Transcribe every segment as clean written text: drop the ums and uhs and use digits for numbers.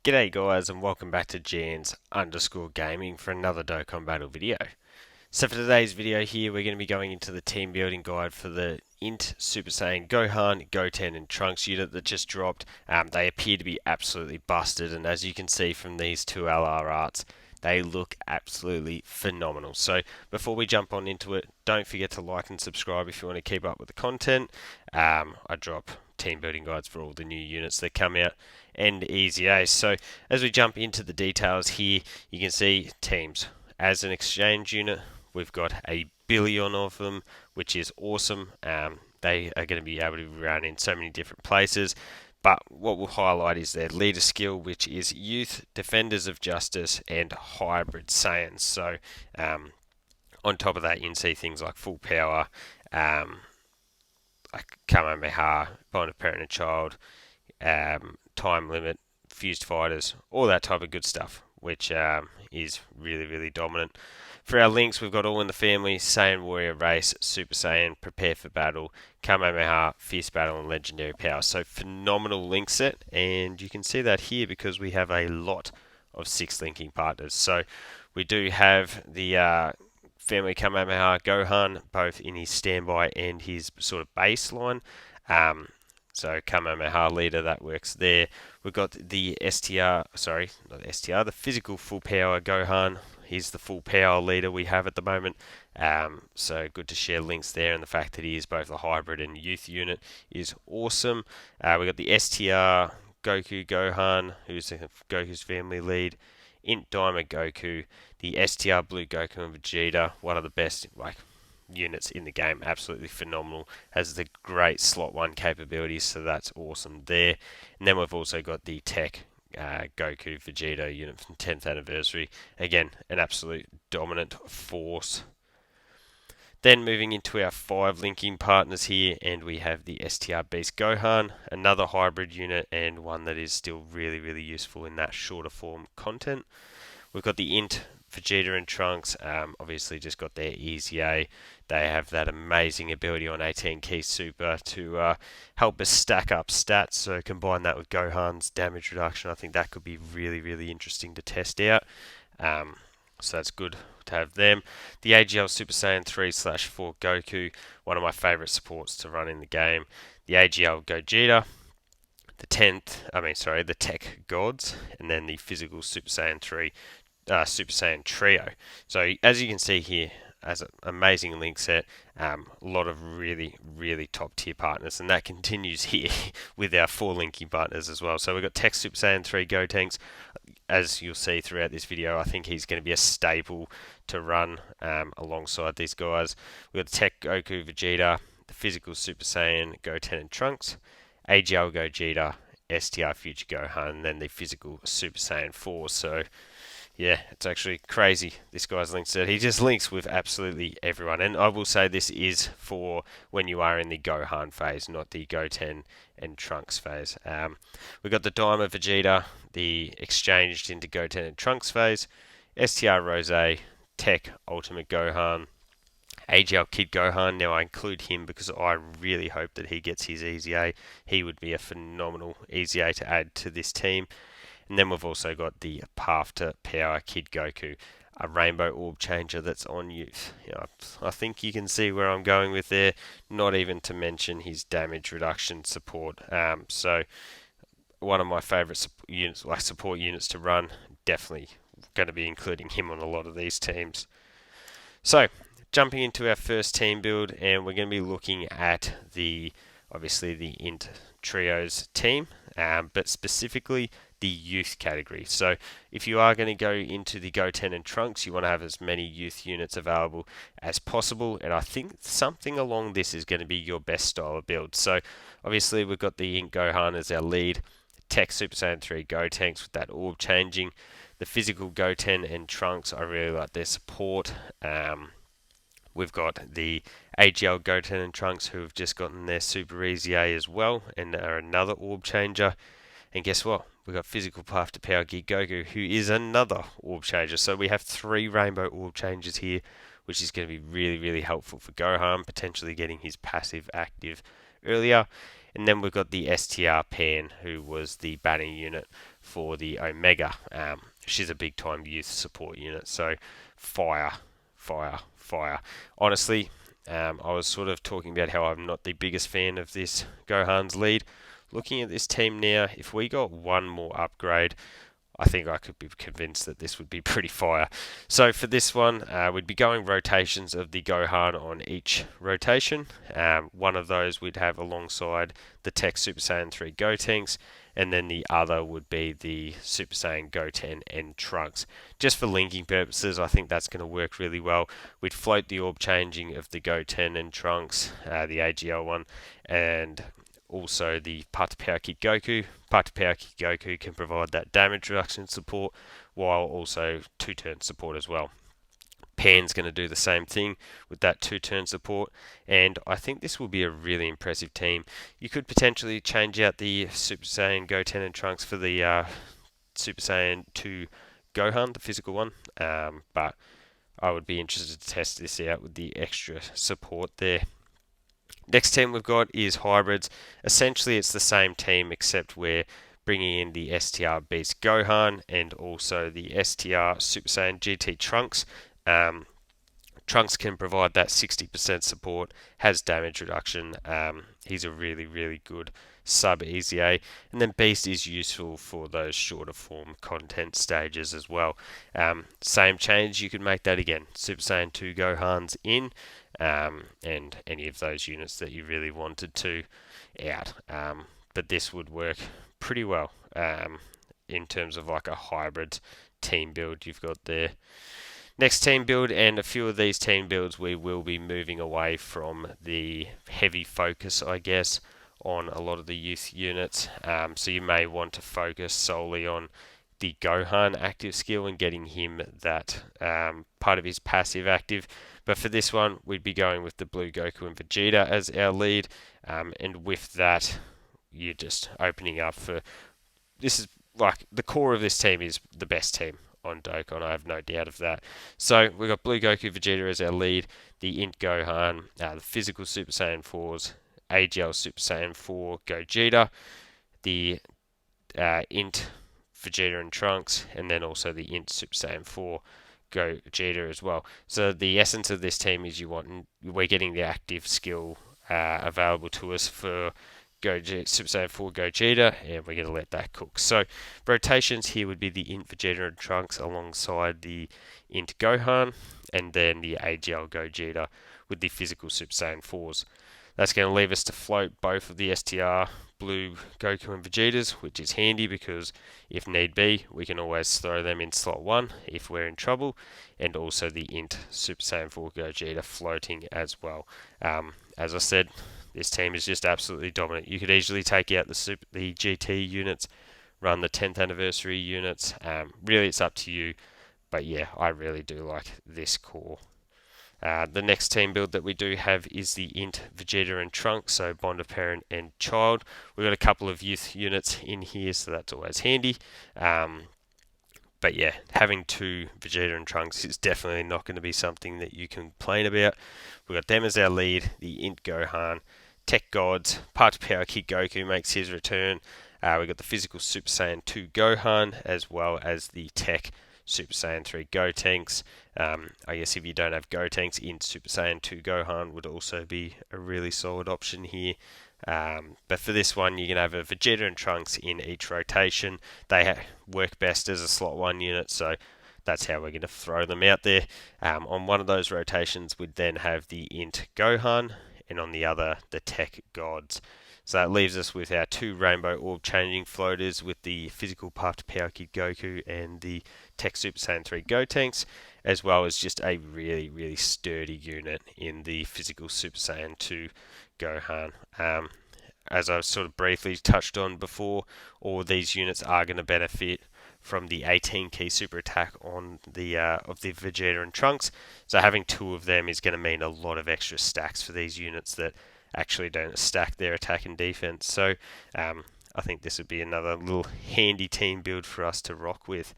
G'day guys and welcome back to Jans_Gaming for another Dokkan Battle video. So for today's video here we're going to be going into the team building guide for the INT Super Saiyan Gohan, Goten and Trunks unit that just dropped. They appear to be absolutely busted, and as you can see from these two LR arts, they look absolutely phenomenal. So before we jump on into it, don't forget to like and subscribe if you want to keep up with the content. I drop team building guides for all the new units that come out and easy ace. So as we jump into the details here, you can see teams. As an exchange unit, we've got a billion of them, which is awesome. They are going to be able to run in so many different places. But what we'll highlight is their leader skill, which is Youth, Defenders of Justice, and Hybrid Saiyans. So on top of that, you can see things like Full Power, like Kamehameha, Bond of Parent and Child, Time Limit, Fused Fighters, all that type of good stuff, which is really, really dominant. For our links, we've got All in the Family, Saiyan Warrior Race, Super Saiyan, Prepare for Battle, Kamehameha, Fierce Battle, and Legendary Power. So phenomenal link set, and you can see that here because we have a lot of 6 linking partners. So we do have the Family Kamehameha Gohan, both in his standby and his sort of baseline. So Kamehameha leader, that works there. We've got the the physical full power Gohan. He's the full power leader we have at the moment. So good to share links there, and the fact that he is both a hybrid and youth unit is awesome. We've got the STR Goku Gohan, who's Goku's family lead. INT Diamond Goku, the STR Blue Goku and Vegeta, one of the best units in the game, absolutely phenomenal, has the great slot 1 capabilities, so that's awesome there. And then we've also got the TEQ Goku Vegito unit from 10th anniversary, again an absolute dominant force. Then moving into our 5 linking partners here, and we have the STR Beast Gohan, another hybrid unit and one that is still really, really useful in that shorter form content. We've got the INT Vegeta and Trunks, obviously just got their easy A. They have that amazing ability on 18 key super to help us stack up stats, so combine that with Gohan's damage reduction. I think that could be really, really interesting to test out. So that's good to have them. The AGL Super Saiyan 3/4 Goku, one of my favourite supports to run in the game. The AGL Gogeta, the TEQ Gods, and then the physical Super Saiyan 3 Super Saiyan Trio. So as you can see here, as an amazing link set, a lot of really, really top tier partners, and that continues here with our 4 linking partners as well. So we've got TEQ Super Saiyan 3 Gotenks. As you'll see throughout this video, I think he's going to be a staple to run alongside these guys. We've got the TEQ Goku Vegeta, the physical Super Saiyan Goten and Trunks, AGL Gogeta, STR Future Gohan, and then the physical Super Saiyan 4. So yeah, it's actually crazy, this guy's link set. He just links with absolutely everyone. And I will say this is for when you are in the Gohan phase, not the Goten and Trunks phase. We've got the Diamond Vegeta, the exchanged into Goten and Trunks phase, STR Rose, TEQ Ultimate Gohan, AGL Kid Gohan. Now I include him because I really hope that he gets his easy A. He would be a phenomenal easy A to add to this team. And then we've also got the Path to Power Kid Goku, a rainbow orb changer that's on youth. I think you can see where I'm going with there, not even to mention his damage reduction support. So one of my favourite support units to run, definitely going to be including him on a lot of these teams. So jumping into our first team build, and we're going to be looking at obviously the INT Trios team, but specifically the youth category. So if you are going to go into the Goten and Trunks, you want to have as many youth units available as possible, and I think something along this is going to be your best style of build. So obviously we've got the INT Gohan as our lead, TEQ Super Saiyan 3 Gotenks with that orb changing, the physical Goten and Trunks, I really like their support. We've got the AGL Goten and Trunks who have just gotten their Super Easy A as well, and are another orb changer. And guess what? We've got physical Path to Power Gear Goku, who is another orb changer. So we have 3 rainbow orb changers here, which is going to be really, really helpful for Gohan, potentially getting his passive active earlier. And then we've got the STR Pan, who was the batting unit for the Omega. She's a big time youth support unit, so fire, fire, fire. Honestly, I was sort of talking about how I'm not the biggest fan of this Gohan's lead. Looking at this team now, if we got one more upgrade, I think I could be convinced that this would be pretty fire. So for this one, we'd be going rotations of the Gohan on each rotation. One of those we'd have alongside the TEQ Super Saiyan 3 Gotenks, and then the other would be the Super Saiyan Goten and Trunks. Just for linking purposes, I think that's going to work really well. We'd float the orb changing of the Goten and Trunks, the AGL one, and also the TEQ Goku. TEQ Goku can provide that damage reduction support while also 2-turn support as well. Pan's going to do the same thing with that 2-turn support, and I think this will be a really impressive team. You could potentially change out the Super Saiyan Goten and Trunks for the Super Saiyan 2 Gohan, the physical one, but I would be interested to test this out with the extra support there. Next team we've got is hybrids. Essentially, it's the same team except we're bringing in the STR Beast Gohan and also the STR Super Saiyan GT Trunks. Trunks can provide that 60% support, has damage reduction. He's a really, really good sub EZA. And then Beast is useful for those shorter form content stages as well. Same change, you could make that again. Super Saiyan 2 Gohan's in, and any of those units that you really wanted to out. But this would work pretty well in terms of like a hybrid team build you've got there. Next team build, and a few of these team builds we will be moving away from the heavy focus, I guess, on a lot of the youth units. So you may want to focus solely on the Gohan active skill and getting him that part of his passive active. But for this one, we'd be going with the Blue Goku and Vegeta as our lead, and with that, you're just opening up for... This is like, the core of this team is the best team on Dokkan, I have no doubt of that. So we've got Blue Goku Vegeta as our lead, the INT Gohan, the physical Super Saiyan 4s, AGL Super Saiyan 4 Gogeta, the INT Vegeta and Trunks, and then also the INT Super Saiyan 4 Gogeta as well. So the essence of this team is we're getting the active skill available to us for Super Saiyan 4 Gogeta, and we're going to let that cook. So rotations here would be the INT Vegeta and Trunks alongside the INT Gohan, and then the AGL Gogeta with the physical Super Saiyan 4s. That's going to leave us to float both of the STR Blue Goku and Vegetas, which is handy because if need be, we can always throw them in slot 1 if we're in trouble, and also the INT Super Saiyan 4 Gogeta floating as well. As I said, this team is just absolutely dominant. You could easily take out the GT units, run the 10th anniversary units. Really, it's up to you. But yeah, I really do like this core. The next team build that we do have is the INT Vegeta and Trunks, so bond of parent and child. We've got a couple of youth units in here, so that's always handy. But yeah, having 2 Vegeta and Trunks is definitely not going to be something that you can complain about. We've got them as our lead, the INT Gohan, Tech Gods, TEQ Goku makes his return. We've got the physical Super Saiyan 2 Gohan, as well as the TEQ Super Saiyan 3 Gotenks. I guess if you don't have Gotenks, INT Super Saiyan 2 Gohan would also be a really solid option here. But for this one, you can have a Vegeta and Trunks in each rotation. They work best as a slot 1 unit, so that's how we're going to throw them out there. On one of those rotations, we'd then have the INT Gohan, and on the other, the TEQ Gods. So that leaves us with our 2 rainbow orb changing floaters with the physical TEQ Goku and the TEQ Super Saiyan 3 Gotenks, as well as just a really, really sturdy unit in the physical Super Saiyan 2 Gohan. As I've sort of briefly touched on before, all these units are going to benefit from the 18 key super attack on the of the Vegeta and Trunks. So having 2 of them is going to mean a lot of extra stacks for these units that actually don't stack their attack and defense. So I think this would be another little handy team build for us to rock with.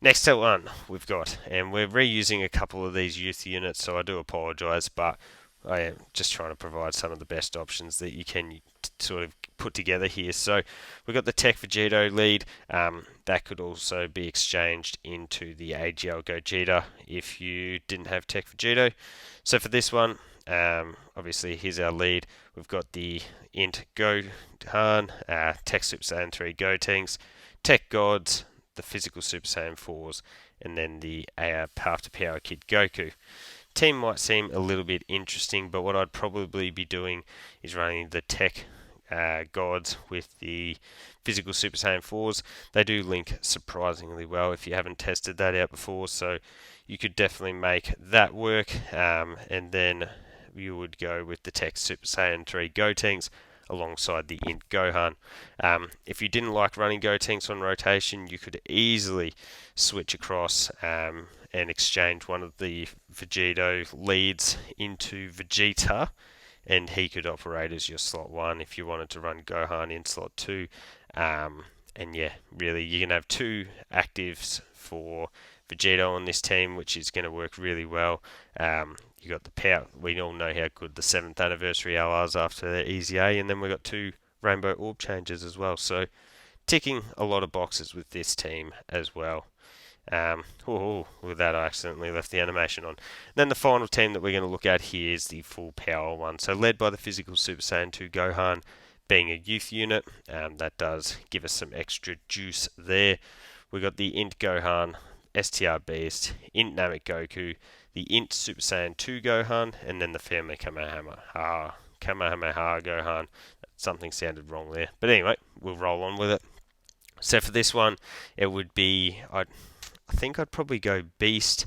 Next one we've got, and we're reusing a couple of these youth units, so I do apologise, but I am just trying to provide some of the best options that you can sort of put together here. So we've got the TEQ Vegito lead. That could also be exchanged into the AGL Gogeta if you didn't have TEQ Vegito. So for this one, obviously here's our lead. We've got the INT Gohan, TEQ Super Saiyan 3 Gotenks, TEQ Gods, the Physical Super Saiyan 4s, and then the Path to Power Kid Goku. Team might seem a little bit interesting, but what I'd probably be doing is running the TEQ Gods with the Physical Super Saiyan 4s. They do link surprisingly well if you haven't tested that out before, so you could definitely make that work, and then you would go with the TEQ Super Saiyan 3 Gotenks alongside the INT Gohan. If you didn't like running Gotenks on rotation, you could easily switch across and exchange one of the Vegito leads into Vegeta, and he could operate as your slot 1 if you wanted to run Gohan in slot 2. And yeah, really, you can have 2 actives for Vegeta on this team, which is going to work really well. You got the power. We all know how good the 7th anniversary LRs after the Easy A, and then we got 2 Rainbow Orb changes as well. So ticking a lot of boxes with this team as well. With that, I accidentally left the animation on. Then the final team that we're going to look at here is the full power one. So led by the Physical Super Saiyan 2 Gohan, being a youth unit, that does give us some extra juice there. We got the INT Gohan, STR Beast, INT Namek Goku, the INT Super Saiyan 2 Gohan, and then the Family Kamehameha Gohan. Something sounded wrong there, but anyway, we'll roll on with it. So for this one, it would be I think I'd probably go Beast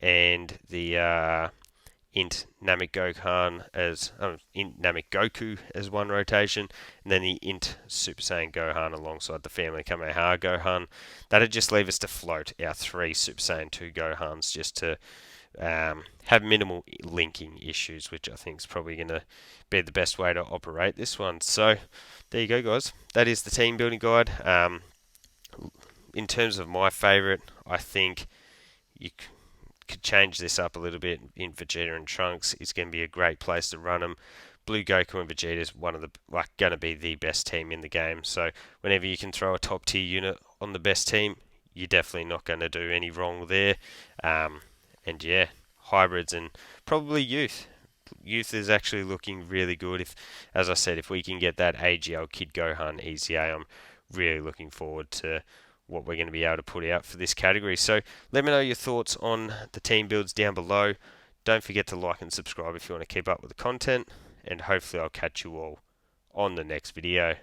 and the INT Namek Gohan as INT Namek Goku as one rotation, and then the INT Super Saiyan Gohan alongside the Family Kamehameha Gohan. That'd just leave us to float our 3 Super Saiyan 2 Gohans just to have minimal linking issues, which I think is probably going to be the best way to operate this one. So there you go, guys. That is the team building guide. In terms of my favourite, I think you could change this up a little bit in Vegeta and Trunks. It's going to be a great place to run them. Blue Goku and Vegeta is one of the going to be the best team in the game. So whenever you can throw a top tier unit on the best team, you're definitely not going to do any wrong there. And yeah, hybrids and probably youth. Youth is actually looking really good. As I said, if we can get that AGL Kid Gohan ECA, I'm really looking forward to what we're going to be able to put out for this category. So let me know your thoughts on the team builds down below. Don't forget to like and subscribe if you want to keep up with the content, and hopefully I'll catch you all on the next video.